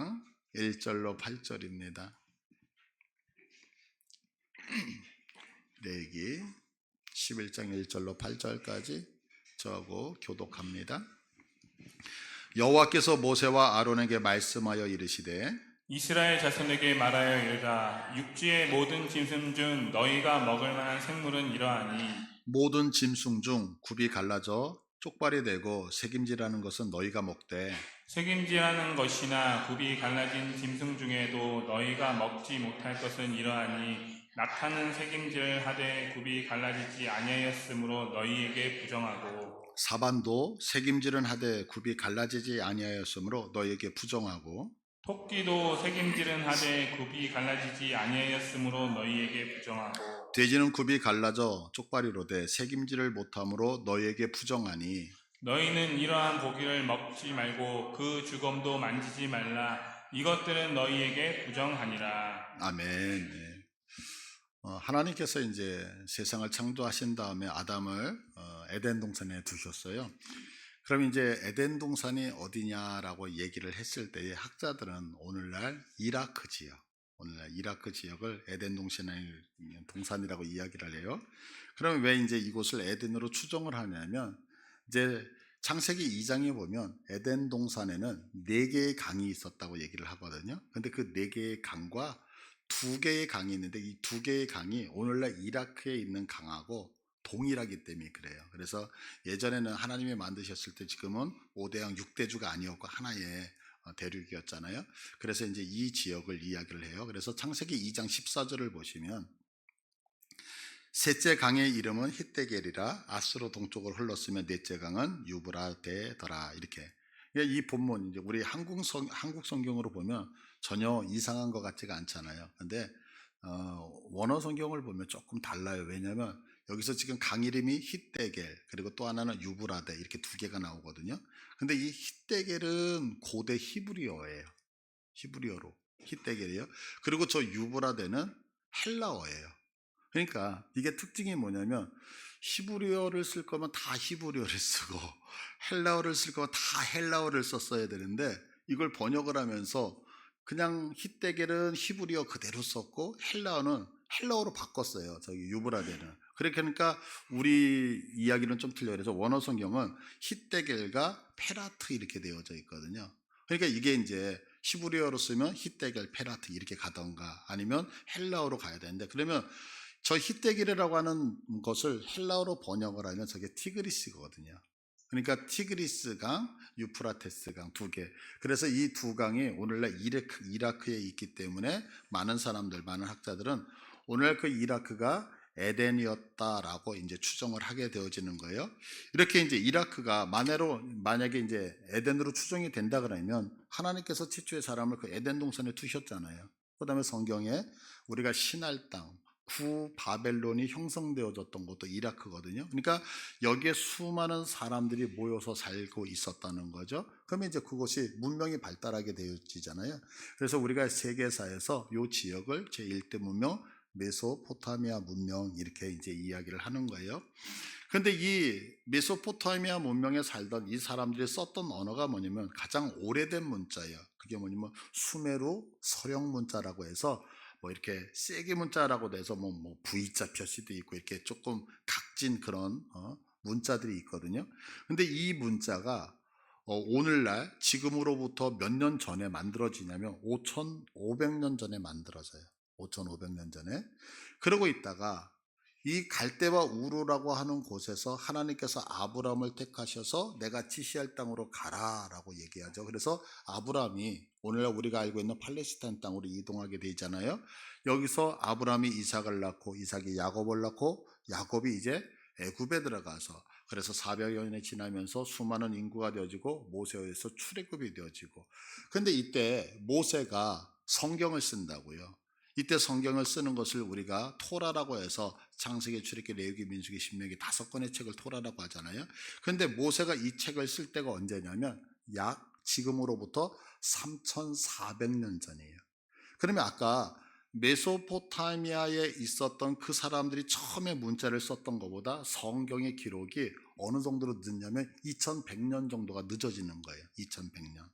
11장 1절로 8절입니다. 레위기 11장 1절로 8절까지 저하고 교독합니다. 여호와께서 모세와 아론에게 말씀하여 이르시되 이스라엘 자손에게 말하여 이르라. 육지의 모든 짐승 중 너희가 먹을 만한 생물은 이러하니 모든 짐승 중 굽이 갈라져 쪽발이 되고 새김질하는 것은 너희가 먹되 새김질하는 것이나 굽이 갈라진 짐승 중에도 너희가 먹지 못할 것은 이러하니 낙타는 새김질을 하되 굽이 갈라지지 아니하였으므로 너희에게 부정하고 사반도 새김질은 하되 굽이 갈라지지 아니하였으므로 너희에게 부정하고 토끼도 새김질은 하되 굽이 갈라지지 아니하였으므로 너희에게 부정하고 돼지는 굽이 갈라져 쪽발이로 돼 새김질을 못함으로 너희에게 부정하니 너희는 이러한 고기를 먹지 말고 그 주검도 만지지 말라. 이것들은 너희에게 부정하니라. 아멘. 네. 하나님께서 이제 세상을 창조하신 다음에 아담을 에덴 동산에 두셨어요. 그럼 이제 에덴 동산이 어디냐라고 얘기를 했을 때에 학자들은 오늘날 이라크 지역을 에덴 동산이라고 이야기를 해요. 그러면 왜 이제 이곳을 에덴으로 추정을 하냐면 이제 창세기 2장에 보면 에덴 동산에는 4개의 강이 있었다고 얘기를 하거든요. 근데 그 4개의 강과 2개의 강이 있는데 이 2개의 강이 오늘날 이라크에 있는 강하고 동일하기 때문에 그래요. 그래서 예전에는 하나님이 만드셨을 때 지금은 5대양 6대주가 아니었고 하나의 대륙이었잖아요. 그래서 이제 이 지역을 이야기를 해요. 그래서 창세기 2장 14절을 보시면 셋째 강의 이름은 히데겔이라 아스로 동쪽으로 흘렀으며 넷째 강은 유브라데더라. 이렇게 이 본문 이제 우리 한국 성경으로 보면 전혀 이상한 것 같지가 않잖아요. 근데 원어 성경을 보면 조금 달라요. 왜냐하면 여기서 지금 강 이름이 히데겔 그리고 또 하나는 유브라데 이렇게 2개가 나오거든요. 근데 이 히데겔은 고대 히브리어예요. 히브리어로 히데겔이요. 그리고 저 유브라데는 헬라어예요. 그러니까 이게 특징이 뭐냐면 히브리어를 쓸 거면 다 히브리어를 쓰고 헬라어를 쓸 거면 다 헬라어를 썼어야 되는데 이걸 번역을 하면서 그냥 히데겔은 히브리어 그대로 썼고 헬라어는 헬라어로 바꿨어요. 저기 유브라데는. 그러니까 우리 이야기는 좀 틀려요. 그래서 원어 성경은 히데겔과 페라트 이렇게 되어져 있거든요. 그러니까 이게 이제 히브리어로 쓰면 히데겔, 페라트 이렇게 가던가 아니면 헬라어로 가야 되는데 그러면 저 히데겔이라고 하는 것을 헬라어로 번역을 하면 저게 티그리스거든요. 그러니까 티그리스 강, 유프라테스 강 2개. 그래서 이 2강이 오늘날 이라크에 있기 때문에 많은 학자들은 오늘날 그 이라크가 에덴이었다라고 이제 추정을 하게 되어지는 거예요. 이렇게 이제 이라크가 만약에 이제 에덴으로 추정이 된다 그러면 하나님께서 최초의 사람을 그 에덴 동산에 두셨잖아요. 그다음에 성경에 우리가 신할 땅 구 바벨론이 형성되어졌던 곳도 이라크거든요. 그러니까 여기에 수많은 사람들이 모여서 살고 있었다는 거죠. 그러면 이제 그곳이 문명이 발달하게 되어지잖아요. 그래서 우리가 세계사에서 이 지역을 제1대 문명 메소포타미아 문명 이렇게 이제 이야기를 하는 거예요. 근데 이 메소포타미아 문명에 살던 이 사람들이 썼던 언어가 뭐냐면 가장 오래된 문자예요. 그게 뭐냐면 수메르 서령 문자라고 해서 뭐 이렇게 세기 문자라고 돼서 뭐 V자 표시도 있고 이렇게 조금 각진 그런 문자들이 있거든요. 근데 이 문자가 오늘날 지금으로부터 몇 년 전에 만들어지냐면 5,500년 전에 만들어져요. 5,500년 전에. 그러고 있다가 이 갈대와 우르라고 하는 곳에서 하나님께서 아브라함을 택하셔서 내가 지시할 땅으로 가라라고 얘기하죠. 그래서 아브라함이 오늘날 우리가 알고 있는 팔레스타인 땅으로 이동하게 되잖아요. 여기서 아브라함이 이삭을 낳고 이삭이 야곱을 낳고 야곱이 이제 애굽에 들어가서 그래서 400여 년이 지나면서 수많은 인구가 되어지고 모세에서 출애굽이 되어지고 근데 이때 모세가 성경을 쓴다고요. 이때 성경을 쓰는 것을 우리가 토라라고 해서 창세기, 출애굽기, 레위기, 민수기, 신명기 5권의 책을 토라라고 하잖아요. 그런데 모세가 이 책을 쓸 때가 언제냐면 약 지금으로부터 3,400년 전이에요. 그러면 아까 메소포타미아에 있었던 그 사람들이 처음에 문자를 썼던 것보다 성경의 기록이 어느 정도로 늦냐면 2100년 정도가 늦어지는 거예요. 2100년.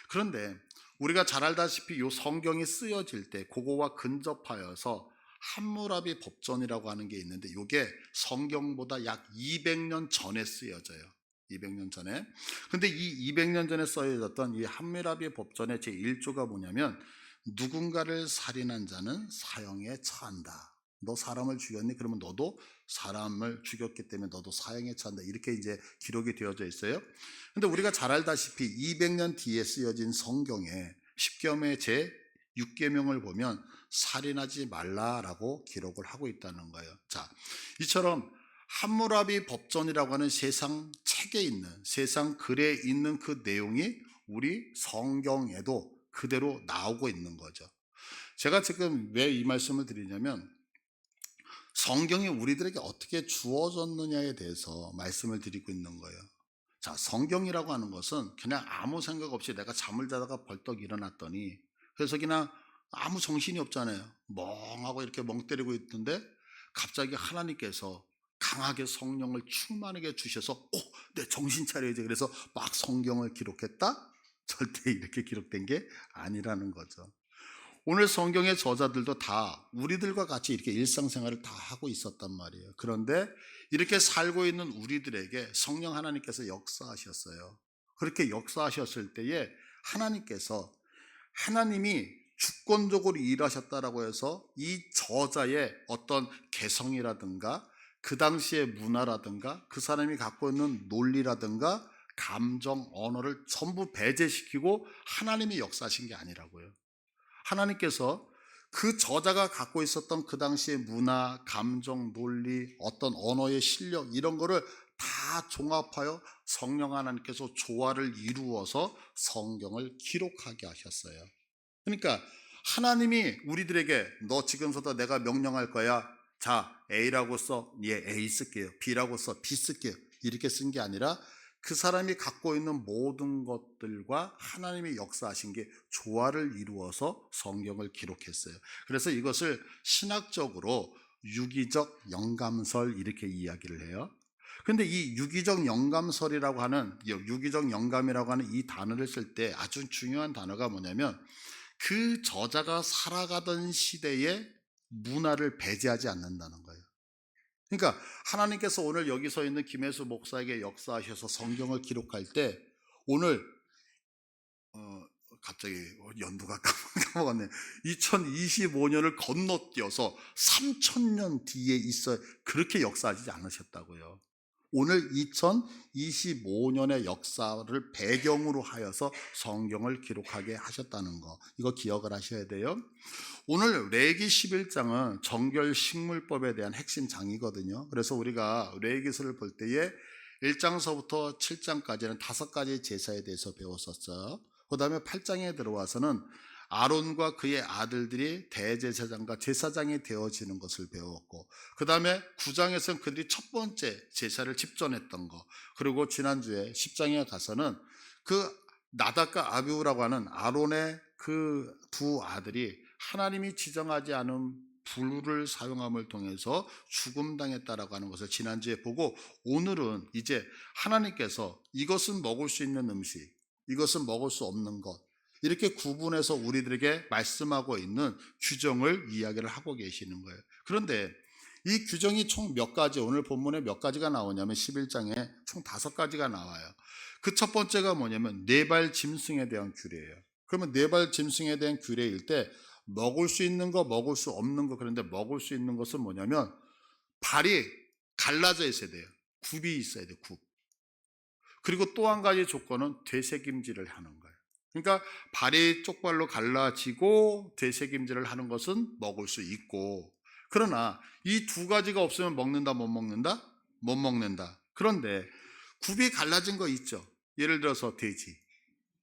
그런데 우리가 잘 알다시피 요 성경이 쓰여질 때 그거와 근접하여서 함무라비 법전이라고 하는 게 있는데 이게 성경보다 약 200년 전에 쓰여져요. 200년 전에. 근데 이 200년 전에 써여졌던 이 함무라비 법전의 제1조가 뭐냐면 누군가를 살인한 자는 사형에 처한다. 너 사람을 죽였니? 그러면 너도 사람을 죽였기 때문에 너도 사형에 처한다. 이렇게 이제 기록이 되어져 있어요. 근데 우리가 잘 알다시피 200년 뒤에 쓰여진 성경에 십계명의 제 6계명을 보면 살인하지 말라라고 기록을 하고 있다는 거예요. 자, 이처럼 함무라비 법전이라고 하는 세상 책에 있는, 세상 글에 있는 그 내용이 우리 성경에도 그대로 나오고 있는 거죠. 제가 지금 왜 이 말씀을 드리냐면 성경이 우리들에게 어떻게 주어졌느냐에 대해서 말씀을 드리고 있는 거예요. 자, 성경이라고 하는 것은 그냥 아무 생각 없이 내가 잠을 자다가 벌떡 일어났더니 그래서 그냥 아무 정신이 없잖아요. 멍하고 이렇게 멍 때리고 있는데 갑자기 하나님께서 강하게 성령을 충만하게 주셔서 내 정신 차려야지. 그래서 막 성경을 기록했다? 절대 이렇게 기록된 게 아니라는 거죠. 오늘 성경의 저자들도 다 우리들과 같이 이렇게 일상생활을 다 하고 있었단 말이에요. 그런데 이렇게 살고 있는 우리들에게 성령 하나님께서 역사하셨어요. 그렇게 역사하셨을 때에 하나님이 주권적으로 일하셨다라고 해서 이 저자의 어떤 개성이라든가 그 당시의 문화라든가 그 사람이 갖고 있는 논리라든가 감정, 언어를 전부 배제시키고 하나님이 역사하신 게 아니라고요. 하나님께서 그 저자가 갖고 있었던 그 당시의 문화, 감정, 논리, 어떤 언어의 실력 이런 거를 다 종합하여 성령 하나님께서 조화를 이루어서 성경을 기록하게 하셨어요. 그러니까 하나님이 우리들에게 너 지금부터 내가 명령할 거야. 자, A라고 써. 예, A 쓸게요. B라고 써. B 쓸게요. 이렇게 쓴 게 아니라 그 사람이 갖고 있는 모든 것들과 하나님이 역사하신 게 조화를 이루어서 성경을 기록했어요. 그래서 이것을 신학적으로 유기적 영감설 이렇게 이야기를 해요. 근데 이 유기적 영감설이라고 하는, 유기적 영감이라고 하는 이 단어를 쓸 때 아주 중요한 단어가 뭐냐면 그 저자가 살아가던 시대의 문화를 배제하지 않는다는 거예요. 그러니까 하나님께서 오늘 여기 서 있는 김혜수 목사에게 역사하셔서 성경을 기록할 때 오늘 갑자기 연도가 까먹었네. 2025년을 건너뛰어서 3000년 뒤에 있어 그렇게 역사하지 않으셨다고요. 오늘 2025년의 역사를 배경으로 하여서 성경을 기록하게 하셨다는 거, 이거 기억을 하셔야 돼요. 오늘 레위기 11장은 정결식물법에 대한 핵심 장이거든요. 그래서 우리가 레위기서를 볼 때에 1장서부터 7장까지는 5가지 제사에 대해서 배웠었어요. 그 다음에 8장에 들어와서는 아론과 그의 아들들이 대제사장과 제사장이 되어지는 것을 배웠고, 그 다음에 9장에서는 그들이 첫 번째 제사를 집전했던 거, 그리고 지난주에 10장에 가서는 그 나답과 아비후라고 하는 아론의 그 두 아들이 하나님이 지정하지 않은 불을 사용함을 통해서 죽음당했다라고 하는 것을 지난주에 보고, 오늘은 이제 하나님께서 이것은 먹을 수 있는 음식, 이것은 먹을 수 없는 것, 이렇게 구분해서 우리들에게 말씀하고 있는 규정을 이야기를 하고 계시는 거예요. 그런데 이 규정이 총 몇 가지, 오늘 본문에 몇 가지가 나오냐면 11장에 총 5가지가 나와요. 그 첫 번째가 뭐냐면 네발 짐승에 대한 규례예요. 그러면 네발 짐승에 대한 규례일 때 먹을 수 있는 거, 먹을 수 없는 거. 그런데 먹을 수 있는 것은 뭐냐면 발이 갈라져 있어야 돼요. 굽이 있어야 돼요. 굽. 그리고 또 한 가지 조건은 되새김질을 하는 거예요. 그러니까 발이 쪽발로 갈라지고 되새김질을 하는 것은 먹을 수 있고, 그러나 이 2가지가 없으면 먹는다, 못 먹는다? 못 먹는다. 그런데 굽이 갈라진 거 있죠. 예를 들어서 돼지.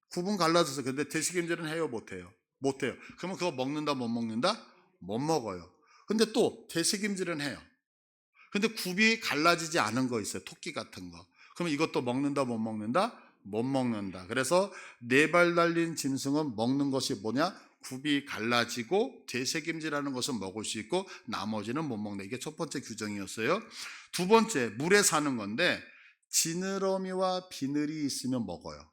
굽은 갈라져서, 근데 되새김질은 해요, 못 해요? 못 해요. 그러면 그거 먹는다, 못 먹는다? 못 먹어요. 근데 또 되새김질은 해요. 근데 굽이 갈라지지 않은 거 있어요. 토끼 같은 거. 그러면 이것도 먹는다, 못 먹는다? 못 먹는다. 그래서 4발 달린 짐승은 먹는 것이 뭐냐? 굽이 갈라지고 되새김질하는 것은 먹을 수 있고 나머지는 못 먹는다. 이게 첫 번째 규정이었어요. 두 번째, 물에 사는 건데 지느러미와 비늘이 있으면 먹어요.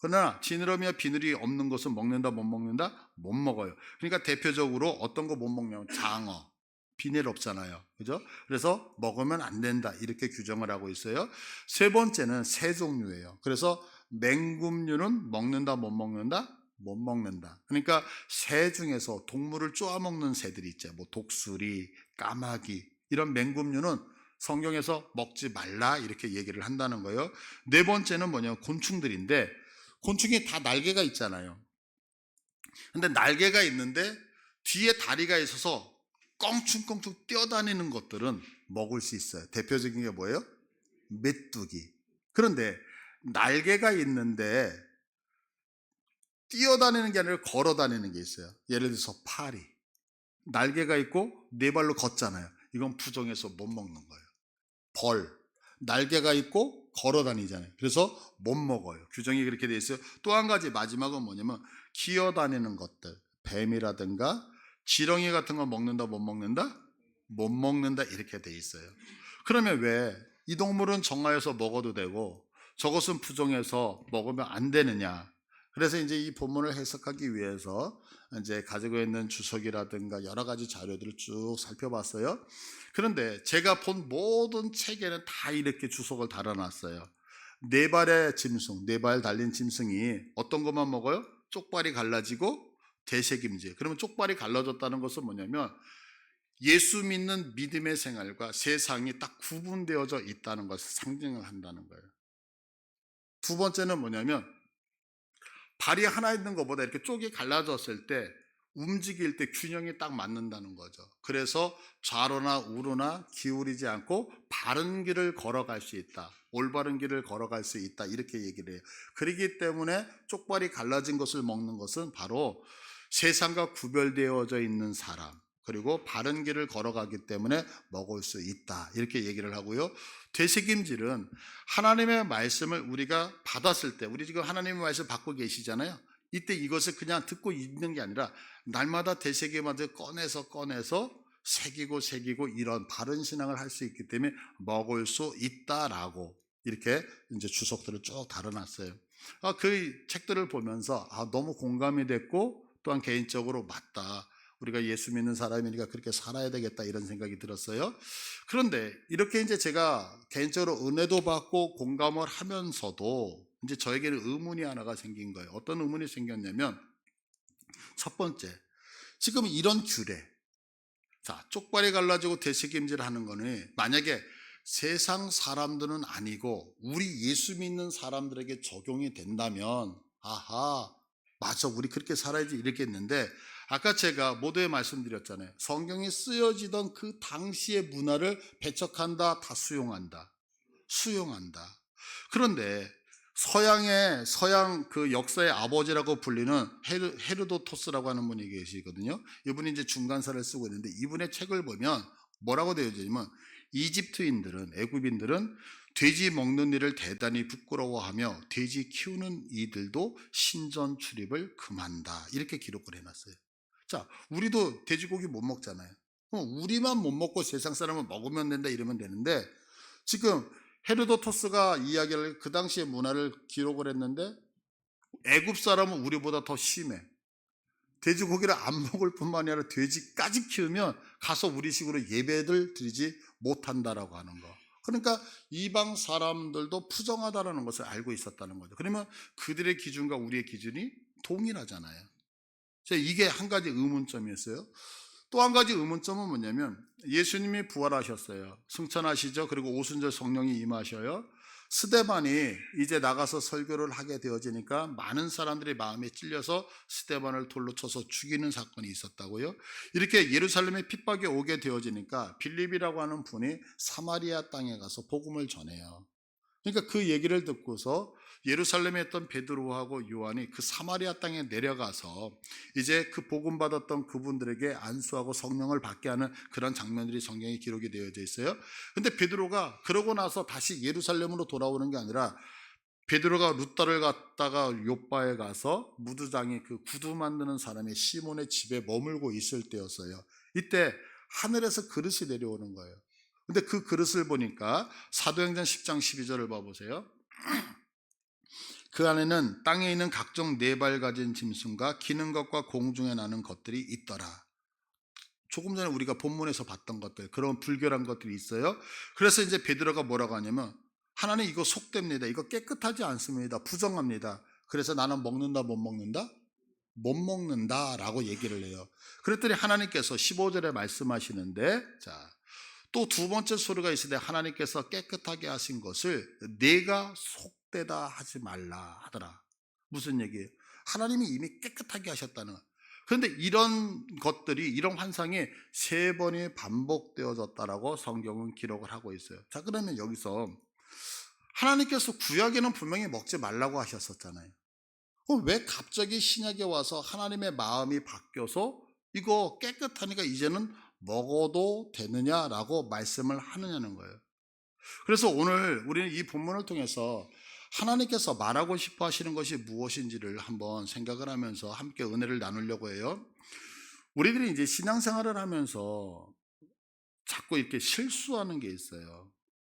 그러나 지느러미와 비늘이 없는 것은 먹는다 못 먹는다? 못 먹어요. 그러니까 대표적으로 어떤 거 못 먹냐면 장어, 비늘 없잖아요. 그죠? 그래서 먹으면 안 된다 이렇게 규정을 하고 있어요. 세 번째는 새 종류예요. 그래서 맹금류는 먹는다 못 먹는다? 못 먹는다. 그러니까 새 중에서 동물을 쪼아먹는 새들이 있죠. 뭐 독수리, 까마귀 이런 맹금류는 성경에서 먹지 말라 이렇게 얘기를 한다는 거예요. 네 번째는 뭐냐면 곤충들인데, 곤충이 다 날개가 있잖아요. 근데 날개가 있는데 뒤에 다리가 있어서 껑충껑충 뛰어다니는 것들은 먹을 수 있어요. 대표적인 게 뭐예요? 메뚜기. 그런데 날개가 있는데 뛰어다니는 게 아니라 걸어 다니는 게 있어요. 예를 들어서 파리. 날개가 있고 네 발로 걷잖아요. 이건 부정해서 못 먹는 거예요. 벌. 날개가 있고 걸어 다니잖아요. 그래서 못 먹어요. 규정이 그렇게 돼 있어요. 또 한 가지 마지막은 뭐냐면 기어 다니는 것들. 뱀이라든가 지렁이 같은 거 먹는다 못 먹는다? 못 먹는다 이렇게 돼 있어요. 그러면 왜 이 동물은 정하여서 먹어도 되고 저것은 부정해서 먹으면 안 되느냐? 그래서 이제 이 본문을 해석하기 위해서 이제 가지고 있는 주석이라든가 여러 가지 자료들을 쭉 살펴봤어요. 그런데 제가 본 모든 책에는 다 이렇게 주석을 달아놨어요. 네 발의 짐승, 네 발 달린 짐승이 어떤 것만 먹어요? 쪽발이 갈라지고 되새김질. 그러면 쪽발이 갈라졌다는 것은 뭐냐면 예수 믿는 믿음의 생활과 세상이 딱 구분되어져 있다는 것을 상징을 한다는 거예요. 두 번째는 뭐냐면 발이 하나 있는 것보다 이렇게 쪽이 갈라졌을 때 움직일 때 균형이 딱 맞는다는 거죠. 그래서 좌로나 우로나 기울이지 않고 바른 길을 걸어갈 수 있다. 올바른 길을 걸어갈 수 있다. 이렇게 얘기를 해요. 그렇기 때문에 쪽발이 갈라진 것을 먹는 것은 바로 세상과 구별되어져 있는 사람, 그리고 바른 길을 걸어가기 때문에 먹을 수 있다. 이렇게 얘기를 하고요. 되새김질은 하나님의 말씀을 우리가 받았을 때, 우리 지금 하나님의 말씀을 받고 계시잖아요. 이때 이것을 그냥 듣고 있는 게 아니라 날마다 되새김하듯 꺼내서 새기고 이런 바른 신앙을 할 수 있기 때문에 먹을 수 있다라고 이렇게 이제 주석들을 쭉 달아놨어요. 그 책들을 보면서 너무 공감이 됐고 또한 개인적으로 맞다. 우리가 예수 믿는 사람이니까 그렇게 살아야 되겠다 이런 생각이 들었어요. 그런데 이렇게 이제 제가 개인적으로 은혜도 받고 공감을 하면서도 이제 저에게는 의문이 하나가 생긴 거예요. 어떤 의문이 생겼냐면 첫 번째, 지금 이런 규례, 자 쪽발이 갈라지고 되새김질 하는 거는 만약에 세상 사람들은 아니고 우리 예수 믿는 사람들에게 적용이 된다면 아하 맞아 우리 그렇게 살아야지 이랬겠는데, 아까 제가 모두에 말씀드렸잖아요. 성경이 쓰여지던 그 당시의 문화를 배척한다, 다 수용한다. 그런데 서양 그 역사의 아버지라고 불리는 헤르도토스라고 하는 분이 계시거든요. 이분이 이제 중간사를 쓰고 있는데 이분의 책을 보면 뭐라고 되어 있냐면 이집트인들은, 애굽인들은 돼지 먹는 일을 대단히 부끄러워하며 돼지 키우는 이들도 신전 출입을 금한다. 이렇게 기록을 해놨어요. 자, 우리도 돼지고기 못 먹잖아요. 우리만 못 먹고 세상 사람은 먹으면 된다 이러면 되는데, 지금 헤르도토스가 이야기를 그 당시의 문화를 기록을 했는데 애굽 사람은 우리보다 더 심해. 돼지고기를 안 먹을 뿐만이 아니라 돼지까지 키우면 가서 우리식으로 예배를 드리지 못한다라고 하는 거. 그러니까 이방 사람들도 부정하다라는 것을 알고 있었다는 거죠. 그러면 그들의 기준과 우리의 기준이 동일하잖아요. 이게 한 가지 의문점이었어요. 또 한 가지 의문점은 뭐냐면 예수님이 부활하셨어요. 승천하시죠. 그리고 오순절 성령이 임하셔요. 스데반이 이제 나가서 설교를 하게 되어지니까 많은 사람들이 마음에 찔려서 스데반을 돌로 쳐서 죽이는 사건이 있었다고요. 이렇게 예루살렘에 핍박이 오게 되어지니까 빌립이라고 하는 분이 사마리아 땅에 가서 복음을 전해요. 그러니까 그 얘기를 듣고서 예루살렘에 있던 베드로하고 요한이 그 사마리아 땅에 내려가서 이제 그 복음 받았던 그분들에게 안수하고 성령을 받게 하는 그런 장면들이 성경에 기록이 되어져 있어요. 근데 베드로가 그러고 나서 다시 예루살렘으로 돌아오는 게 아니라 베드로가 룻다를 갔다가 요바에 가서 무두장에 그 구두 만드는 사람의 시몬의 집에 머물고 있을 때였어요. 이때 하늘에서 그릇이 내려오는 거예요. 근데 그 그릇을 보니까 사도행전 10장 12절을 봐보세요. 그 안에는 땅에 있는 각종 네 발 가진 짐승과 기는 것과 공중에 나는 것들이 있더라. 조금 전에 우리가 본문에서 봤던 것들, 그런 불결한 것들이 있어요. 그래서 이제 베드로가 뭐라고 하냐면, 하나님 이거 속됩니다. 이거 깨끗하지 않습니다. 부정합니다. 그래서 나는 먹는다, 못 먹는다? 못 먹는다라고 얘기를 해요. 그랬더니 하나님께서 15절에 말씀하시는데, 자, 또 두 번째 소리가 있으되 하나님께서 깨끗하게 하신 것을 내가 속되다 하지 말라 하더라. 무슨 얘기예요? 하나님이 이미 깨끗하게 하셨다는 거예요. 그런데 이런 것들이, 이런 환상이 세 번이 반복되어졌다라고 성경은 기록을 하고 있어요. 자, 그러면 여기서 하나님께서 구약에는 분명히 먹지 말라고 하셨었잖아요. 그럼 왜 갑자기 신약에 와서 하나님의 마음이 바뀌어서 이거 깨끗하니까 이제는 먹어도 되느냐라고 말씀을 하느냐는 거예요. 그래서 오늘 우리는 이 본문을 통해서 하나님께서 말하고 싶어 하시는 것이 무엇인지를 한번 생각을 하면서 함께 은혜를 나누려고 해요. 우리들이 이제 신앙생활을 하면서 자꾸 이렇게 실수하는 게 있어요.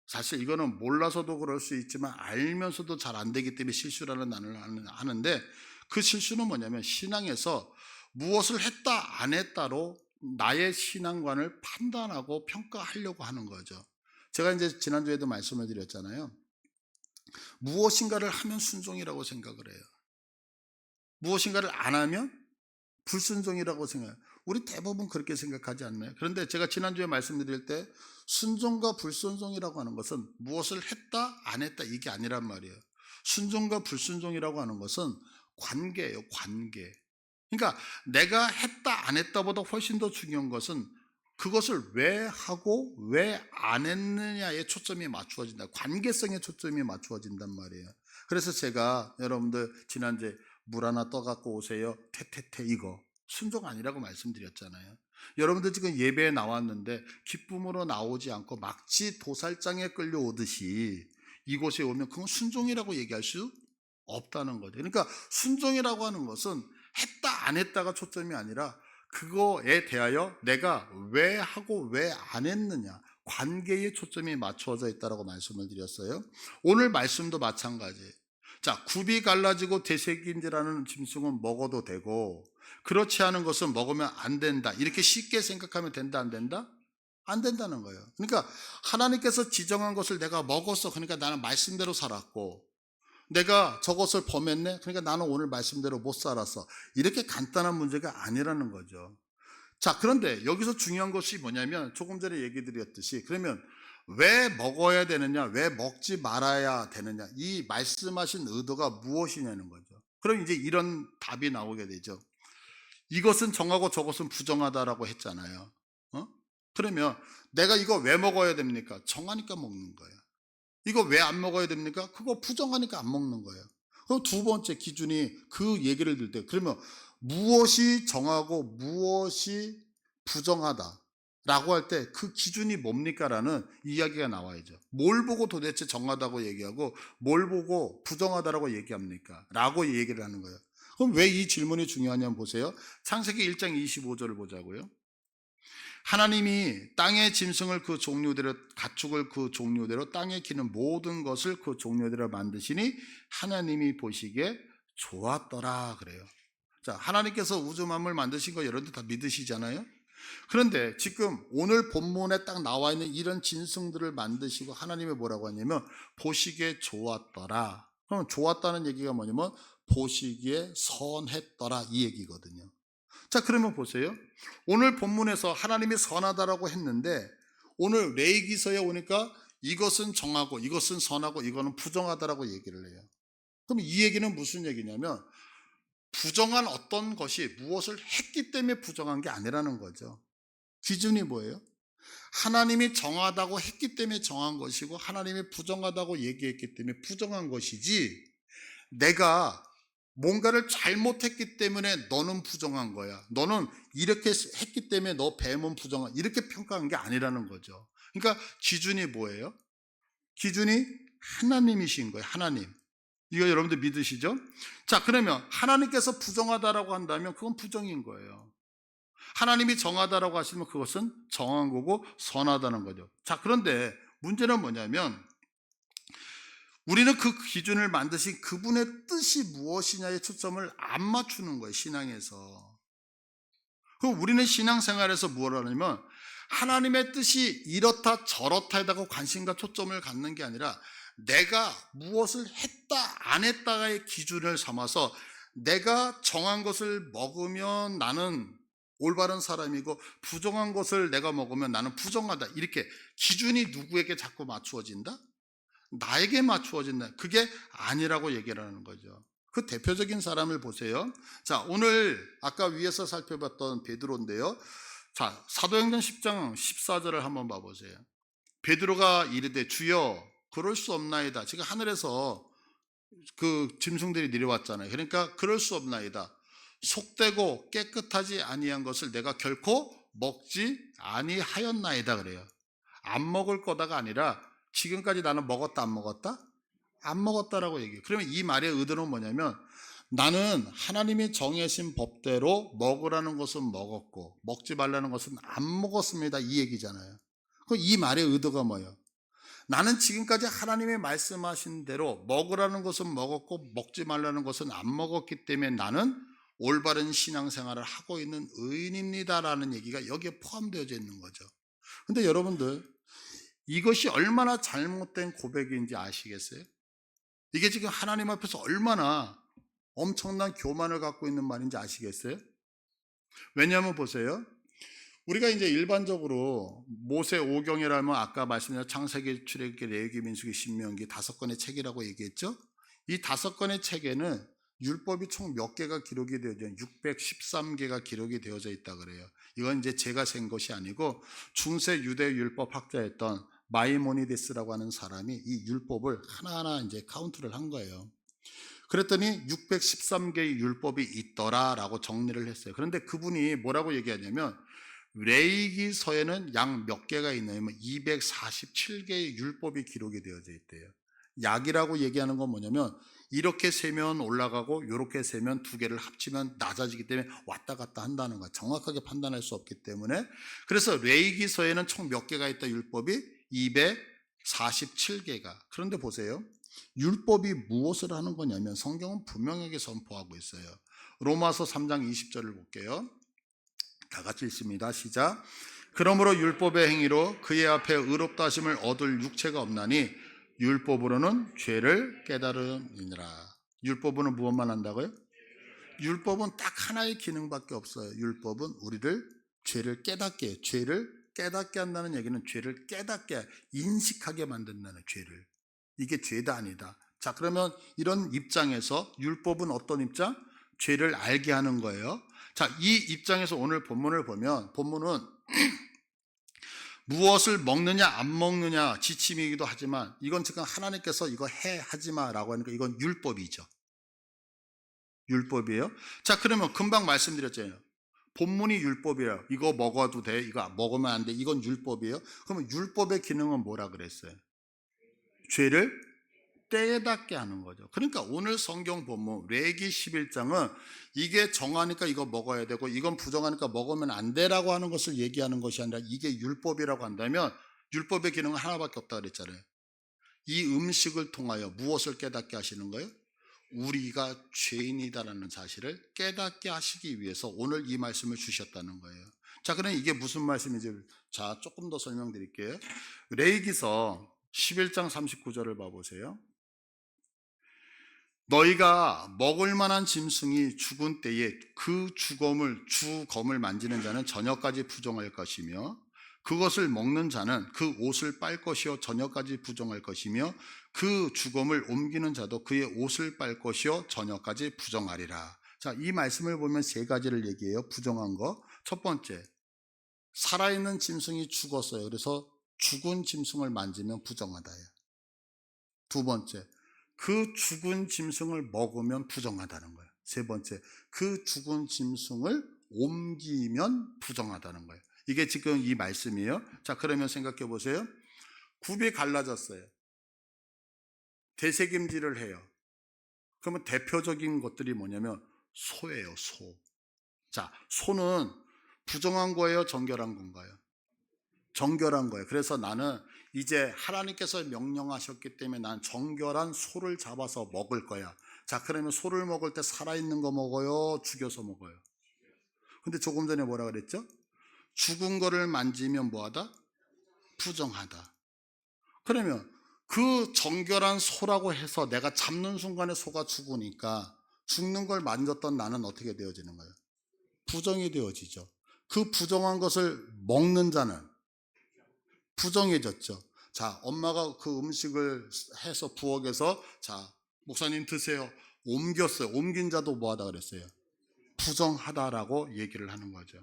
사실 이거는 몰라서도 그럴 수 있지만 알면서도 잘 안 되기 때문에 실수라는 단어를 하는데, 그 실수는 뭐냐면 신앙에서 무엇을 했다 안 했다로 나의 신앙관을 판단하고 평가하려고 하는 거죠. 제가 이제 지난주에도 말씀을 드렸잖아요. 무엇인가를 하면 순종이라고 생각을 해요. 무엇인가를 안 하면 불순종이라고 생각해요. 우리 대부분 그렇게 생각하지 않나요? 그런데 제가 지난주에 말씀드릴 때 순종과 불순종이라고 하는 것은 무엇을 했다 안 했다 이게 아니란 말이에요. 순종과 불순종이라고 하는 것은 관계예요. 관계. 그러니까 내가 했다 안 했다보다 훨씬 더 중요한 것은 그것을 왜 하고 왜 안 했느냐에 초점이 맞추어진다. 관계성에 초점이 맞추어진단 말이에요. 그래서 제가 여러분들 지난주에 물 하나 떠갖고 오세요. 태태태 이거 순종 아니라고 말씀드렸잖아요. 여러분들 지금 예배에 나왔는데 기쁨으로 나오지 않고 막지 도살장에 끌려오듯이 이곳에 오면 그건 순종이라고 얘기할 수 없다는 거죠. 그러니까 순종이라고 하는 것은 했다 안 했다가 초점이 아니라 그거에 대하여 내가 왜 하고 왜 안 했느냐, 관계에 초점이 맞추어져 있다고 말씀을 드렸어요. 오늘 말씀도 마찬가지예요. 자, 굽이 갈라지고 되새김질하는 짐승은 먹어도 되고 그렇지 않은 것은 먹으면 안 된다. 이렇게 쉽게 생각하면 된다 안 된다? 안 된다는 거예요. 그러니까 하나님께서 지정한 것을 내가 먹었어. 그러니까 나는 말씀대로 살았고, 내가 저것을 범했네. 그러니까 나는 오늘 말씀대로 못 살았어. 이렇게 간단한 문제가 아니라는 거죠. 자, 그런데 여기서 중요한 것이 뭐냐면 조금 전에 얘기 드렸듯이, 그러면 왜 먹어야 되느냐, 왜 먹지 말아야 되느냐, 이 말씀하신 의도가 무엇이냐는 거죠. 그럼 이제 이런 답이 나오게 되죠. 이것은 정하고 저것은 부정하다라고 했잖아요. 그러면 내가 이거 왜 먹어야 됩니까? 정하니까 먹는 거예요. 이거 왜 안 먹어야 됩니까? 그거 부정하니까 안 먹는 거예요. 그럼 두 번째 기준이 그 얘기를 들 때, 그러면 무엇이 정하고 무엇이 부정하다 라고 할 때 그 기준이 뭡니까? 라는 이야기가 나와야죠. 뭘 보고 도대체 정하다고 얘기하고 뭘 보고 부정하다라고 얘기합니까? 라고 얘기를 하는 거예요. 그럼 왜 이 질문이 중요하냐면 보세요. 창세기 1장 25절을 보자고요. 하나님이 땅의 짐승을 그 종류대로, 가축을 그 종류대로, 땅에 기는 모든 것을 그 종류대로 만드시니 하나님이 보시기에 좋았더라 그래요. 자, 하나님께서 우주 만물 만드신 거 여러분들 다 믿으시잖아요. 그런데 지금 오늘 본문에 딱 나와 있는 이런 짐승들을 만드시고 하나님이 뭐라고 하냐면 보시기에 좋았더라. 그럼 좋았다는 얘기가 뭐냐면 보시기에 선했더라 이 얘기거든요. 자, 그러면 보세요. 오늘 본문에서 하나님이 선하다라고 했는데 오늘 레위기서에 오니까 이것은 정하고 이것은 선하고 이거는 부정하다라고 얘기를 해요. 그럼 이 얘기는 무슨 얘기냐면 부정한 어떤 것이 무엇을 했기 때문에 부정한 게 아니라는 거죠. 기준이 뭐예요? 하나님이 정하다고 했기 때문에 정한 것이고 하나님이 부정하다고 얘기했기 때문에 부정한 것이지, 내가 뭔가를 잘못했기 때문에 너는 부정한 거야, 너는 이렇게 했기 때문에 너 뱀은 부정한, 이렇게 평가한 게 아니라는 거죠. 그러니까 기준이 뭐예요? 기준이 하나님이신 거예요. 하나님. 이거 여러분들 믿으시죠? 자, 그러면 하나님께서 부정하다라고 한다면 그건 부정인 거예요. 하나님이 정하다라고 하시면 그것은 정한 거고 선하다는 거죠. 자, 그런데 문제는 뭐냐면 우리는 그 기준을 만드신 그분의 뜻이 무엇이냐에 초점을 안 맞추는 거예요, 신앙에서. 그럼 우리는 신앙생활에서 뭘 하냐면 하나님의 뜻이 이렇다 저렇다에다가 관심과 초점을 갖는 게 아니라 내가 무엇을 했다 안 했다의 기준을 삼아서 내가 정한 것을 먹으면 나는 올바른 사람이고 부정한 것을 내가 먹으면 나는 부정하다, 이렇게 기준이 누구에게 자꾸 맞추어진다? 나에게 맞추어진다. 그게 아니라고 얘기를 하는 거죠. 그 대표적인 사람을 보세요. 자, 오늘 아까 위에서 살펴봤던 베드로인데요. 자, 사도행전 10장 14절을 한번 봐보세요. 베드로가 이르되 주여 그럴 수 없나이다. 지금 하늘에서 그 짐승들이 내려왔잖아요. 그러니까 그럴 수 없나이다. 속되고 깨끗하지 아니한 것을 내가 결코 먹지 아니하였나이다 그래요. 안 먹을 거다가 아니라 지금까지 나는 먹었다 안 먹었다? 안 먹었다라고 얘기해요. 그러면 이 말의 의도는 뭐냐면 나는 하나님이 정해진 법대로 먹으라는 것은 먹었고 먹지 말라는 것은 안 먹었습니다, 이 얘기잖아요. 그럼 이 말의 의도가 뭐예요? 나는 지금까지 하나님이 말씀하신 대로 먹으라는 것은 먹었고 먹지 말라는 것은 안 먹었기 때문에 나는 올바른 신앙생활을 하고 있는 의인입니다라는 얘기가 여기에 포함되어 있는 거죠. 근데 여러분들, 이것이 얼마나 잘못된 고백인지 아시겠어요? 이게 지금 하나님 앞에서 얼마나 엄청난 교만을 갖고 있는 말인지 아시겠어요? 왜냐하면 보세요. 우리가 이제 일반적으로 모세 오경이라면 아까 말씀드린 창세기, 출애굽기, 레위기, 민수기, 신명기 5권의 책이라고 얘기했죠. 이 5권의 책에는 율법이 총 몇 개가 기록이 되어져 있죠? 613개가 기록이 되어져 있다 그래요. 이건 이제 제가 센 것이 아니고 중세 유대 율법 학자였던 마이모니데스라고 하는 사람이 이 율법을 하나하나 이제 카운트를 한 거예요. 그랬더니 613개의 율법이 있더라라고 정리를 했어요. 그런데 그분이 뭐라고 얘기하냐면 레위기서에는 약 몇 개가 있냐면 247개의 율법이 기록이 되어져 있대요. 약이라고 얘기하는 건 뭐냐면 이렇게 세면 올라가고 이렇게 세면 두 개를 합치면 낮아지기 때문에 왔다 갔다 한다는 거야. 정확하게 판단할 수 없기 때문에. 그래서 레위기서에는 총 몇 개가 있다? 율법이 247개가. 그런데 보세요. 율법이 무엇을 하는 거냐면 성경은 분명하게 선포하고 있어요. 로마서 3장 20절을 볼게요. 다 같이 읽습니다. 시작. 그러므로 율법의 행위로 그의 앞에 의롭다 하심을 얻을 육체가 없나니 율법으로는 죄를 깨달음이니라. 율법으로는 무엇만 한다고요? 율법은 딱 하나의 기능밖에 없어요. 율법은 우리를 죄를 깨닫게 해요. 죄를 깨닫게 한다는 얘기는 죄를 깨닫게 인식하게 만든다는, 죄를. 이게 죄다 아니다. 자, 그러면 이런 입장에서 율법은 어떤 입장? 죄를 알게 하는 거예요. 자, 이 입장에서 오늘 본문을 보면 본문은 무엇을 먹느냐 안 먹느냐 지침이기도 하지만 이건 지금 하나님께서 이거 해 하지마 라고 하니까 이건 율법이죠. 율법이에요. 자, 그러면 금방 말씀드렸잖아요. 본문이 율법이에요. 이거 먹어도 돼, 이거 먹으면 안 돼, 이건 율법이에요. 그러면 율법의 기능은 뭐라 그랬어요? 죄를 깨닫게 하는 거죠. 그러니까 오늘 성경 본문 레위기 11장은 이게 정하니까 이거 먹어야 되고 이건 부정하니까 먹으면 안 되라고 하는 것을 얘기하는 것이 아니라 이게 율법이라고 한다면 율법의 기능은 하나밖에 없다 그랬잖아요. 이 음식을 통하여 무엇을 깨닫게 하시는 거예요? 우리가 죄인이다라는 사실을 깨닫게 하시기 위해서 오늘 이 말씀을 주셨다는 거예요. 자, 그럼 이게 무슨 말씀인지 자, 조금 더 설명드릴게요. 레위기서 11장 39절을 봐보세요. 너희가 먹을 만한 짐승이 죽은 때에 그 주검을 만지는 자는 저녁까지 부정할 것이며 그것을 먹는 자는 그 옷을 빨 것이요 저녁까지 부정할 것이며 그 주검을 옮기는 자도 그의 옷을 빨 것이요 저녁까지 부정하리라. 자, 이 말씀을 보면 세 가지를 얘기해요. 부정한 거. 첫 번째, 살아있는 짐승이 죽었어요. 그래서 죽은 짐승을 만지면 부정하다예요. 두 번째, 그 죽은 짐승을 먹으면 부정하다는 거예요. 세 번째, 그 죽은 짐승을 옮기면 부정하다는 거예요. 이게 지금 이 말씀이에요. 자, 그러면 생각해 보세요. 굽이 갈라졌어요. 되새김질을 해요. 그러면 대표적인 것들이 뭐냐면 소예요, 소. 자, 소는 부정한 거예요, 정결한 건가요? 정결한 거예요. 그래서 나는 이제 하나님께서 명령하셨기 때문에 난 정결한 소를 잡아서 먹을 거야. 자, 그러면 소를 먹을 때 살아있는 거 먹어요? 죽여서 먹어요? 근데 조금 전에 뭐라 그랬죠? 죽은 거를 만지면 뭐하다? 부정하다. 그러면 그 정결한 소라고 해서 내가 잡는 순간에 소가 죽으니까 죽는 걸 만졌던 나는 어떻게 되어지는 거예요? 부정이 되어지죠. 그 부정한 것을 먹는 자는 부정해졌죠. 자, 엄마가 그 음식을 해서 부엌에서 자, 목사님 드세요. 옮겼어요. 옮긴 자도 뭐하다 그랬어요? 부정하다라고 얘기를 하는 거죠.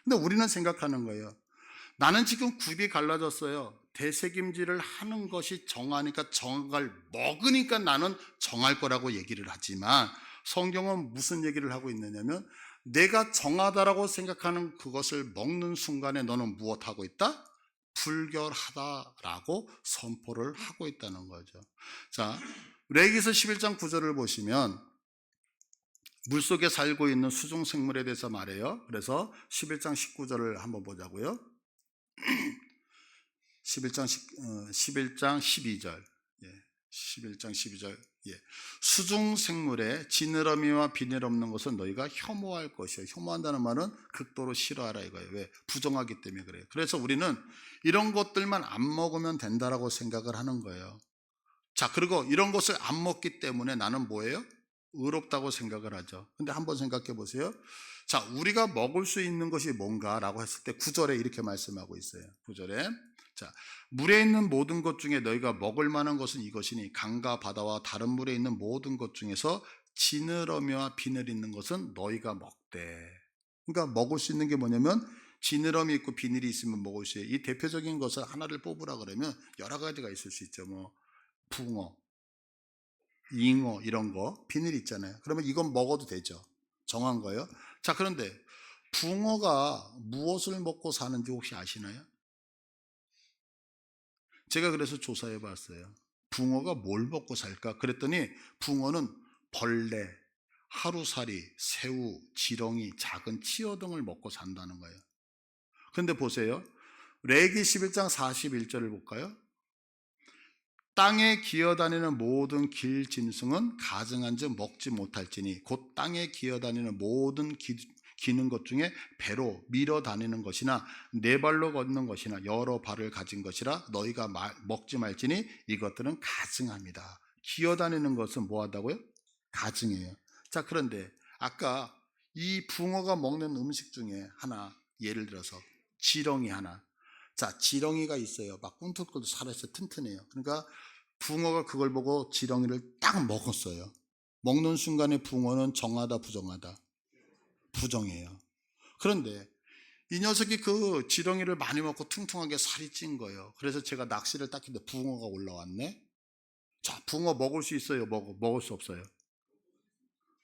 근데 우리는 생각하는 거예요. 나는 지금 굽이 갈라졌어요. 대책임질을 하는 것이 정하니까 정할 먹으니까 나는 정할 거라고 얘기를 하지만 성경은 무슨 얘기를 하고 있느냐면 내가 정하다라고 생각하는 그것을 먹는 순간에 너는 무엇하고 있다? 불결하다라고 선포를 하고 있다는 거죠. 자, 레위기서 11장 9절을 보시면 물속에 살고 있는 수중 생물에 대해서 말해요. 그래서 11장 19절을 한번 보자고요. 11장 12절. 예, 11장 12절. 예. 수중 생물에 지느러미와 비늘 없는 것은 너희가 혐오할 것이요. 혐오한다는 말은 극도로 싫어하라 이거예요. 왜? 부정하기 때문에 그래요. 그래서 우리는 이런 것들만 안 먹으면 된다라고 생각을 하는 거예요. 자, 그리고 이런 것을 안 먹기 때문에 나는 뭐예요? 의롭다고 생각을 하죠. 근데 한번 생각해 보세요. 자, 우리가 먹을 수 있는 것이 뭔가라고 했을 때 9절에 이렇게 말씀하고 있어요. 9절에 자, 물에 있는 모든 것 중에 너희가 먹을 만한 것은 이것이니 강과 바다와 다른 물에 있는 모든 것 중에서 지느러미와 비늘 있는 것은 너희가 먹되. 그러니까 먹을 수 있는 게 뭐냐면 지느러미 있고 비늘이 있으면 먹을 수 있어요. 이 대표적인 것을 하나를 뽑으라 그러면 여러 가지가 있을 수 있죠. 뭐 붕어, 잉어 이런 거 비늘 있잖아요. 그러면 이건 먹어도 되죠. 정한 거예요. 자, 그런데 붕어가 무엇을 먹고 사는지 혹시 아시나요? 제가 그래서 조사해 봤어요. 붕어가 뭘 먹고 살까? 그랬더니 붕어는 벌레, 하루살이, 새우, 지렁이, 작은 치어 등을 먹고 산다는 거예요. 근데 보세요. 레위기 11장 41절을 볼까요? 땅에 기어다니는 모든 길 짐승은 가증한즉 먹지 못할지니 곧 땅에 기어다니는 모든 기는 것 중에 배로 밀어 다니는 것이나 네 발로 걷는 것이나 여러 발을 가진 것이라 너희가 먹지 말지니 이것들은 가증합니다. 기어다니는 것은 뭐 하다고요? 가증해요. 자, 그런데 아까 이 붕어가 먹는 음식 중에 하나, 예를 들어서 지렁이 하나. 자, 지렁이가 있어요. 막 꿈틀꿈틀 살아있어요. 튼튼해요. 그러니까 붕어가 그걸 보고 지렁이를 딱 먹었어요. 먹는 순간에 붕어는 정하다 부정하다? 부정해요. 그런데 이 녀석이 그 지렁이를 많이 먹고 퉁퉁하게 살이 찐 거예요. 그래서 제가 낚시를 딱 했는데 붕어가 올라왔네. 자, 붕어 먹을 수 있어요? 먹을 수 없어요?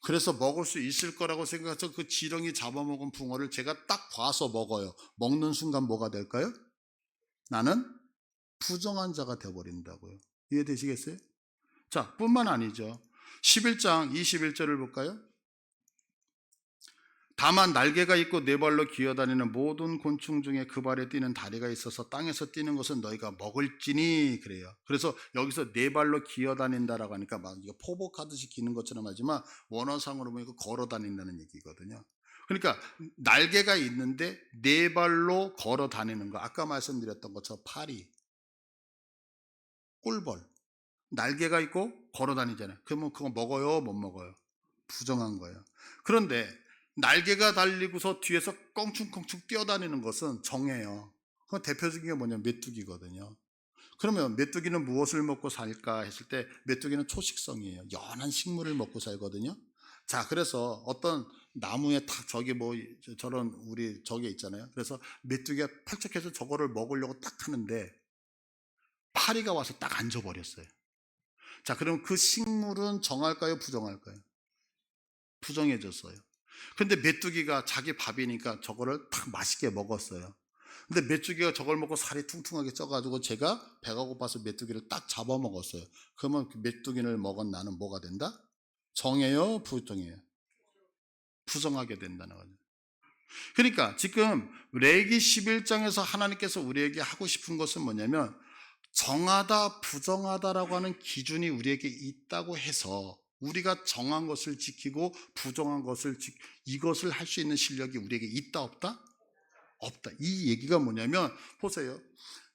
그래서 먹을 수 있을 거라고 생각해서 그 지렁이 잡아먹은 붕어를 제가 딱 봐서 먹어요. 먹는 순간 뭐가 될까요? 나는 부정한 자가 되어버린다고요. 이해되시겠어요? 자, 뿐만 아니죠. 11장 21절을 볼까요? 다만 날개가 있고 네 발로 기어다니는 모든 곤충 중에 그 발에 뛰는 다리가 있어서 땅에서 뛰는 것은 너희가 먹을지니 그래요. 그래서 여기서 네 발로 기어다닌다라고 하니까 막 이거 포복하듯이 기는 것처럼 하지만 원어상으로 보니까 걸어 다닌다는 얘기거든요. 그러니까 날개가 있는데 네 발로 걸어 다니는 거. 아까 말씀드렸던 것처럼 파리, 꿀벌. 날개가 있고 걸어 다니잖아요. 그러면 그거 먹어요? 못 먹어요? 부정한 거예요. 그런데 날개가 달리고서 뒤에서 껑충껑충 뛰어다니는 것은 정해요. 그 대표적인 게 뭐냐면 메뚜기거든요. 그러면 메뚜기는 무엇을 먹고 살까 했을 때 메뚜기는 초식성이에요. 연한 식물을 먹고 살거든요. 자, 그래서 어떤 나무에 딱 저기 뭐 저런 우리 저게 있잖아요. 그래서 메뚜기가 펄쩍해서 저거를 먹으려고 딱 하는데 파리가 와서 딱 앉아버렸어요. 자, 그럼 그 식물은 정할까요? 부정할까요? 부정해졌어요. 근데 메뚜기가 자기 밥이니까 저거를 딱 맛있게 먹었어요. 근데 메뚜기가 저걸 먹고 살이 퉁퉁하게 쪄가지고 제가 배가 고파서 메뚜기를 딱 잡아먹었어요. 그러면 그 메뚜기를 먹은 나는 뭐가 된다? 정해요? 부정해요? 부정하게 된다는 거죠. 그러니까 지금 레위기 11장에서 하나님께서 우리에게 하고 싶은 것은 뭐냐면 정하다 부정하다라고 하는 기준이 우리에게 있다고 해서 우리가 정한 것을 지키고 부정한 것을 이것을 할 수 있는 실력이 우리에게 있다 없다? 없다. 이 얘기가 뭐냐면 보세요.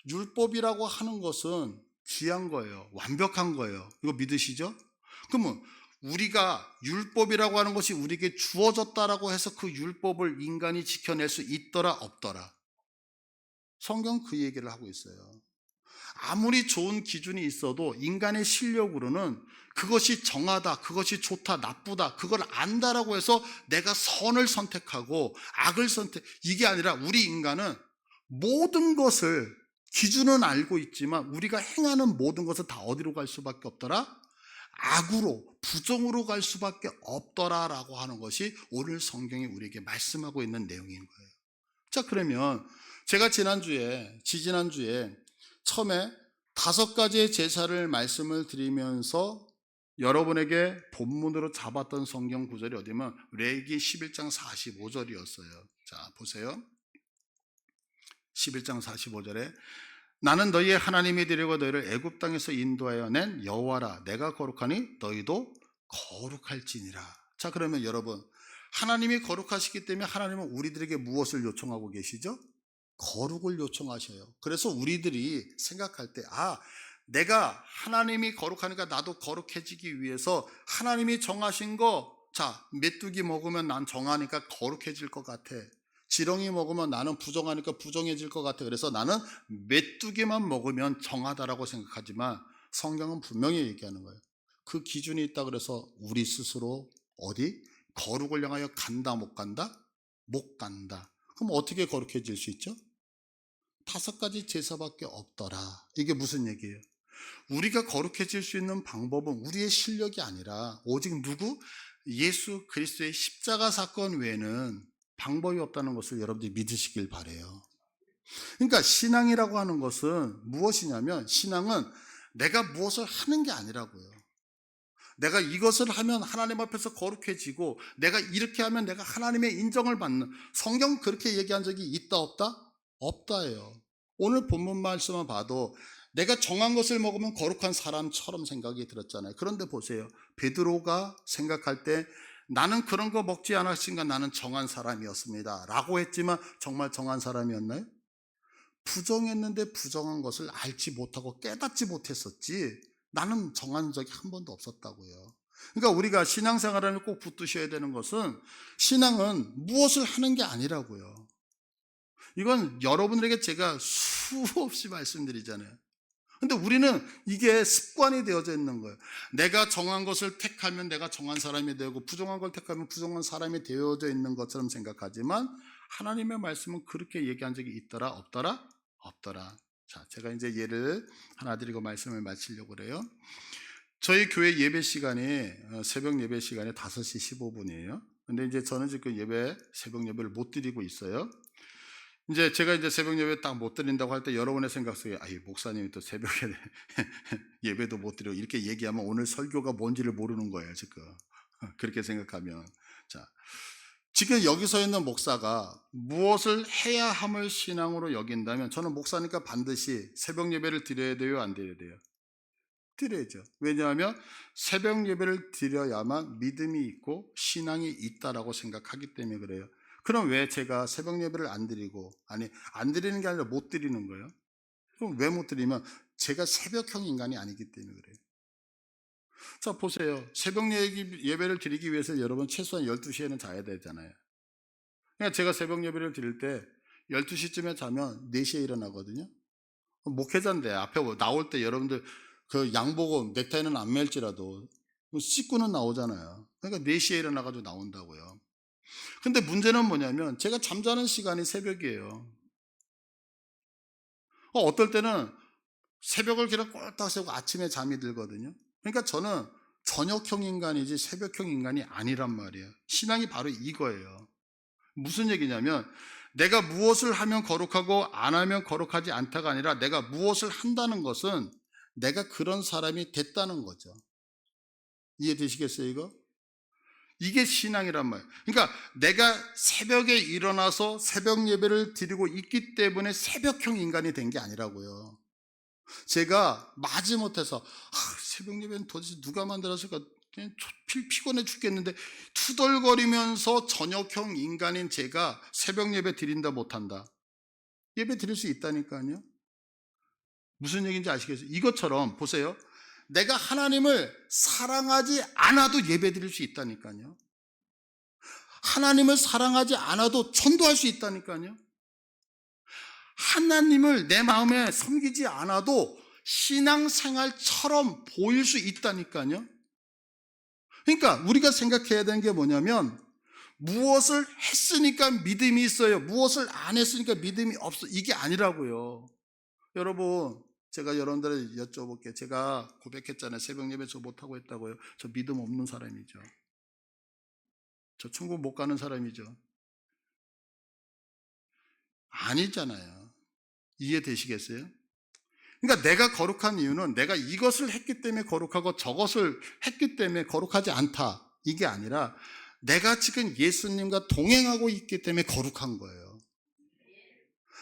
율법이라고 하는 것은 귀한 거예요. 완벽한 거예요. 이거 믿으시죠? 그러면 우리가 율법이라고 하는 것이 우리에게 주어졌다라고 해서 그 율법을 인간이 지켜낼 수 있더라 없더라? 성경 그 얘기를 하고 있어요. 아무리 좋은 기준이 있어도 인간의 실력으로는 그것이 정하다, 그것이 좋다, 나쁘다, 그걸 안다라고 해서 내가 선을 선택하고 악을 이게 아니라 우리 인간은 모든 것을 기준은 알고 있지만 우리가 행하는 모든 것은 다 어디로 갈 수밖에 없더라? 악으로, 부정으로 갈 수밖에 없더라라고 하는 것이 오늘 성경이 우리에게 말씀하고 있는 내용인 거예요. 자, 그러면 제가 지지난주에 처음에 5가지의 제사를 말씀을 드리면서 여러분에게 본문으로 잡았던 성경 구절이 어디면 레위기 11장 45절이었어요. 자, 보세요. 11장 45절에 나는 너희의 하나님이 되려고 너희를 애굽 땅에서 인도하여 낸 여호와라. 내가 거룩하니 너희도 거룩할지니라. 자, 그러면 여러분, 하나님이 거룩하시기 때문에 하나님은 우리들에게 무엇을 요청하고 계시죠? 거룩을 요청하셔요. 그래서 우리들이 생각할 때 내가 하나님이 거룩하니까 나도 거룩해지기 위해서 하나님이 정하신 거, 자, 메뚜기 먹으면 난 정하니까 거룩해질 것 같아. 지렁이 먹으면 나는 부정하니까 부정해질 것 같아. 그래서 나는 메뚜기만 먹으면 정하다라고 생각하지만 성경은 분명히 얘기하는 거예요. 그 기준이 있다 그래서 우리 스스로 어디? 거룩을 향하여 간다 못 간다? 못 간다. 그럼 어떻게 거룩해질 수 있죠? 5가지 제사밖에 없더라. 이게 무슨 얘기예요? 우리가 거룩해질 수 있는 방법은 우리의 실력이 아니라 오직 누구? 예수 그리스도의 십자가 사건 외에는 방법이 없다는 것을 여러분들이 믿으시길 바라요. 그러니까 신앙이라고 하는 것은 무엇이냐면 신앙은 내가 무엇을 하는 게 아니라고요. 내가 이것을 하면 하나님 앞에서 거룩해지고 내가 이렇게 하면 내가 하나님의 인정을 받는, 성경 그렇게 얘기한 적이 있다 없다? 없다예요. 오늘 본문 말씀을 봐도 내가 정한 것을 먹으면 거룩한 사람처럼 생각이 들었잖아요. 그런데 보세요. 베드로가 생각할 때 나는 그런 거 먹지 않았으니까 나는 정한 사람이었습니다 라고 했지만 정말 정한 사람이었나요? 부정했는데 부정한 것을 알지 못하고 깨닫지 못했었지 나는 정한 적이 한 번도 없었다고요. 그러니까 우리가 신앙생활을 꼭 붙드셔야 되는 것은 신앙은 무엇을 하는 게 아니라고요. 이건 여러분들에게 제가 수없이 말씀드리잖아요. 근데 우리는 이게 습관이 되어져 있는 거예요. 내가 정한 것을 택하면 내가 정한 사람이 되고 부정한 걸 택하면 부정한 사람이 되어져 있는 것처럼 생각하지만 하나님의 말씀은 그렇게 얘기한 적이 있더라 없더라? 없더라. 자, 제가 이제 예를 하나 드리고 말씀을 마치려고 그래요. 저희 교회 예배 시간이 새벽 예배 시간이 5시 15분이에요. 근데 이제 저는 지금 새벽 예배를 못 드리고 있어요. 이제 제가 이제 새벽 예배 딱 못 드린다고 할 때 여러분의 생각 속에 이 목사님이 또 새벽에 예배도 못 드리고 이렇게 얘기하면 오늘 설교가 뭔지를 모르는 거예요, 지금. 그렇게 생각하면. 자, 지금 여기서 있는 목사가 무엇을 해야 함을 신앙으로 여긴다면 저는 목사니까 반드시 새벽 예배를 드려야 돼요, 안 드려야 돼요? 드려야죠. 왜냐하면 새벽 예배를 드려야만 믿음이 있고 신앙이 있다라고 생각하기 때문에 그래요. 그럼 왜 제가 새벽 예배를 안 드리고, 안 드리는 게 아니라 못 드리는 거예요? 그럼 왜 못 드리면 제가 새벽형 인간이 아니기 때문에 그래요. 자, 보세요. 새벽 예배를 드리기 위해서 여러분 최소한 12시에는 자야 되잖아요. 그러니까 제가 새벽 예배를 드릴 때 12시쯤에 자면 4시에 일어나거든요. 목회자인데 앞에 나올 때 여러분들 그 양복은 넥타이는 안 멜지라도 씻고는 나오잖아요. 그러니까 4시에 일어나가지고 나온다고요. 근데 문제는 뭐냐면 제가 잠자는 시간이 새벽이에요. 어떨 때는 새벽을 그냥 꼴딱 새고 아침에 잠이 들거든요. 그러니까 저는 저녁형 인간이지 새벽형 인간이 아니란 말이에요. 신앙이 바로 이거예요. 무슨 얘기냐면 내가 무엇을 하면 거룩하고 안 하면 거룩하지 않다가 아니라 내가 무엇을 한다는 것은 내가 그런 사람이 됐다는 거죠. 이해되시겠어요, 이거? 이게 신앙이란 말이에요. 그러니까 내가 새벽에 일어나서 새벽 예배를 드리고 있기 때문에 새벽형 인간이 된 게 아니라고요. 제가 마지못해서 새벽 예배는 도대체 누가 만들었을까? 그냥 피곤해 죽겠는데 투덜거리면서 저녁형 인간인 제가 새벽 예배 드린다 못한다. 예배 드릴 수 있다니까요. 무슨 얘기인지 아시겠어요? 이것처럼 보세요. 내가 하나님을 사랑하지 않아도 예배 드릴 수 있다니까요. 하나님을 사랑하지 않아도 전도할 수 있다니까요. 하나님을 내 마음에 섬기지 않아도 신앙생활처럼 보일 수 있다니까요. 그러니까 우리가 생각해야 되는 게 뭐냐면 무엇을 했으니까 믿음이 있어요. 무엇을 안 했으니까 믿음이 없어. 이게 아니라고요. 여러분, 제가 여러분들을 여쭤볼게요. 제가 고백했잖아요. 새벽 예배 저 못하고 했다고요. 저 믿음 없는 사람이죠. 저 천국 못 가는 사람이죠. 아니잖아요. 이해되시겠어요? 그러니까 내가 거룩한 이유는 내가 이것을 했기 때문에 거룩하고 저것을 했기 때문에 거룩하지 않다. 이게 아니라 내가 지금 예수님과 동행하고 있기 때문에 거룩한 거예요.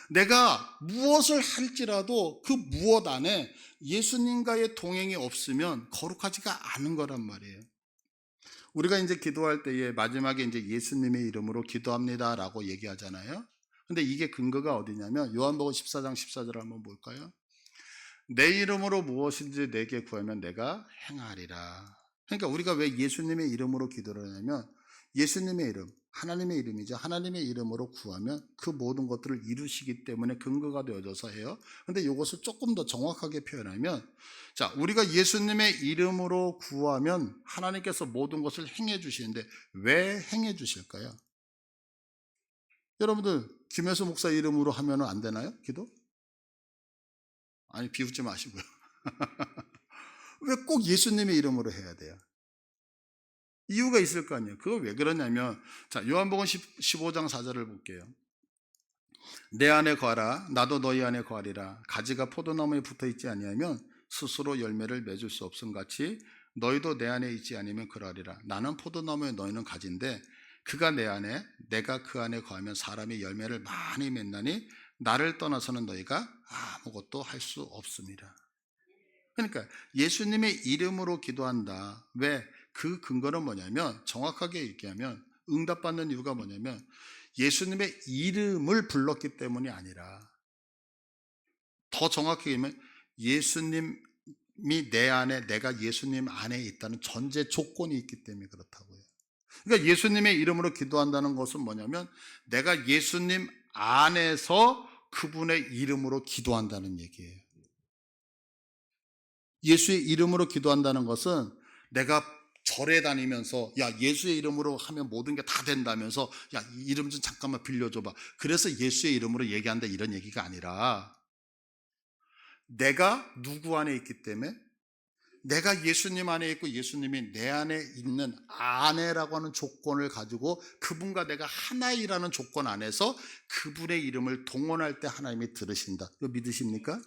내가 무엇을 할지라도 그 무엇 안에 예수님과의 동행이 없으면 거룩하지가 않은 거란 말이에요. 우리가 이제 기도할 때에 마지막에 이제 예수님의 이름으로 기도합니다라고 얘기하잖아요. 근데 이게 근거가 어디냐면 요한복음 14장 14절 한번 볼까요? 내 이름으로 무엇인지 내게 구하면 내가 행하리라. 그러니까 우리가 왜 예수님의 이름으로 기도를 하냐면 예수님의 이름, 하나님의 이름이죠. 하나님의 이름으로 구하면 그 모든 것들을 이루시기 때문에 근거가 되어져서 해요. 근데 이것을 조금 더 정확하게 표현하면 자, 우리가 예수님의 이름으로 구하면 하나님께서 모든 것을 행해 주시는데 왜 행해 주실까요? 여러분들 김혜수 목사 이름으로 하면 안 되나요? 기도? 아니, 비웃지 마시고요. 왜 꼭 예수님의 이름으로 해야 돼요? 이유가 있을 거 아니에요. 그거 왜 그러냐면 자, 요한복음 15장 4절을 볼게요. 내 안에 거하라 나도 너희 안에 거하리라. 가지가 포도나무에 붙어있지 아니하면 스스로 열매를 맺을 수 없음 같이 너희도 내 안에 있지 않으면 그러하리라. 나는 포도나무에 너희는 가지인데 그가 내 안에 내가 그 안에 거하면 사람이 열매를 많이 맺나니 나를 떠나서는 너희가 아무것도 할 수 없습니다. 그러니까 예수님의 이름으로 기도한다. 왜? 그 근거는 뭐냐면 정확하게 얘기하면 응답받는 이유가 뭐냐면 예수님의 이름을 불렀기 때문이 아니라 더 정확하게 얘기하면 예수님이 내 안에 내가 예수님 안에 있다는 전제 조건이 있기 때문에 그렇다고요. 그러니까 예수님의 이름으로 기도한다는 것은 뭐냐면 내가 예수님 안에서 그분의 이름으로 기도한다는 얘기예요. 예수의 이름으로 기도한다는 것은 내가 절에 다니면서 야 예수의 이름으로 하면 모든 게 다 된다면서 야 이름 좀 잠깐만 빌려줘봐. 그래서 예수의 이름으로 얘기한다 이런 얘기가 아니라 내가 누구 안에 있기 때문에 내가 예수님 안에 있고 예수님이 내 안에 있는 아내라고 하는 조건을 가지고 그분과 내가 하나이라는 조건 안에서 그분의 이름을 동원할 때 하나님이 들으신다. 이거 믿으십니까?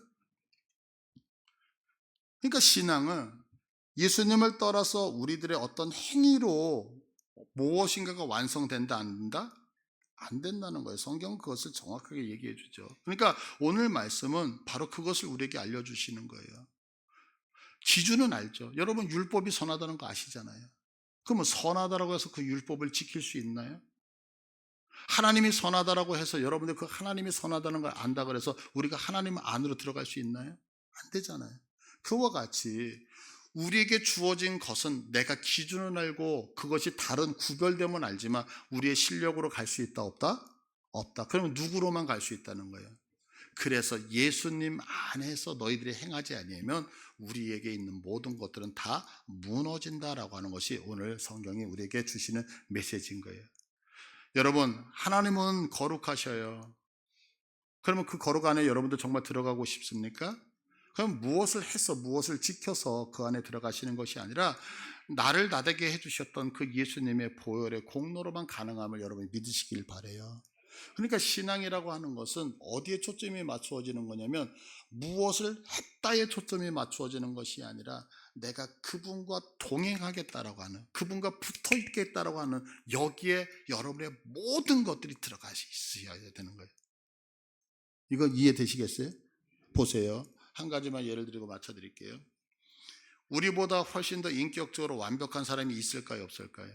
그러니까 신앙은 예수님을 따라서 우리들의 어떤 행위로 무엇인가가 완성된다 안 된다? 안 된다는 거예요. 성경은 그것을 정확하게 얘기해 주죠. 그러니까 오늘 말씀은 바로 그것을 우리에게 알려주시는 거예요. 기준은 알죠. 여러분 율법이 선하다는 거 아시잖아요. 그러면 선하다라고 해서 그 율법을 지킬 수 있나요? 하나님이 선하다라고 해서 여러분들 그 하나님이 선하다는 걸 안다 그래서 우리가 하나님 안으로 들어갈 수 있나요? 안 되잖아요. 그와 같이 우리에게 주어진 것은 내가 기준을 알고 그것이 다른 구별되면 알지만 우리의 실력으로 갈 수 있다 없다? 없다. 그러면 누구로만 갈 수 있다는 거예요. 그래서 예수님 안에서 너희들이 행하지 아니하면 우리에게 있는 모든 것들은 다 무너진다라고 하는 것이 오늘 성경이 우리에게 주시는 메시지인 거예요. 여러분 하나님은 거룩하셔요. 그러면 그 거룩 안에 여러분들 정말 들어가고 싶습니까? 그럼 무엇을 해서 무엇을 지켜서 그 안에 들어가시는 것이 아니라 나를 나되게 해주셨던 그 예수님의 보혈의 공로로만 가능함을 여러분이 믿으시길 바라요. 그러니까 신앙이라고 하는 것은 어디에 초점이 맞추어지는 거냐면 무엇을 했다에 초점이 맞추어지는 것이 아니라 내가 그분과 동행하겠다라고 하는, 그분과 붙어 있겠다라고 하는, 여기에 여러분의 모든 것들이 들어가 있어야 되는 거예요. 이거 이해되시겠어요? 보세요. 한 가지만 예를 들고 맞춰드릴게요. 우리보다 훨씬 더 인격적으로 완벽한 사람이 있을까요, 없을까요?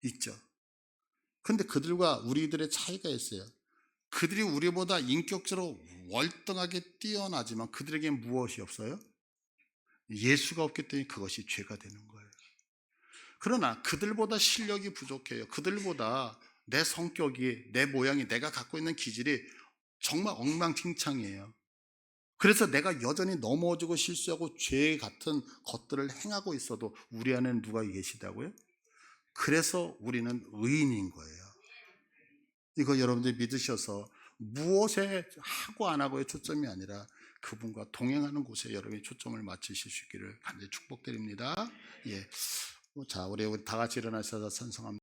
있죠. 근데 그들과 우리들의 차이가 있어요. 그들이 우리보다 인격적으로 월등하게 뛰어나지만 그들에겐 무엇이 없어요? 예수가 없기 때문에 그것이 죄가 되는 거예요. 그러나 그들보다 실력이 부족해요. 그들보다 내 성격이, 내 모양이, 내가 갖고 있는 기질이 정말 엉망진창이에요. 그래서 내가 여전히 넘어지고 실수하고 죄 같은 것들을 행하고 있어도 우리 안에는 누가 계시다고요? 그래서 우리는 의인인 거예요. 이거 여러분들이 믿으셔서 무엇에 하고 안 하고의 초점이 아니라 그분과 동행하는 곳에 여러분이 초점을 맞추실 수 있기를 간절히 축복드립니다. 예. 자, 우리 다 같이 일어나셔서 찬송합니다.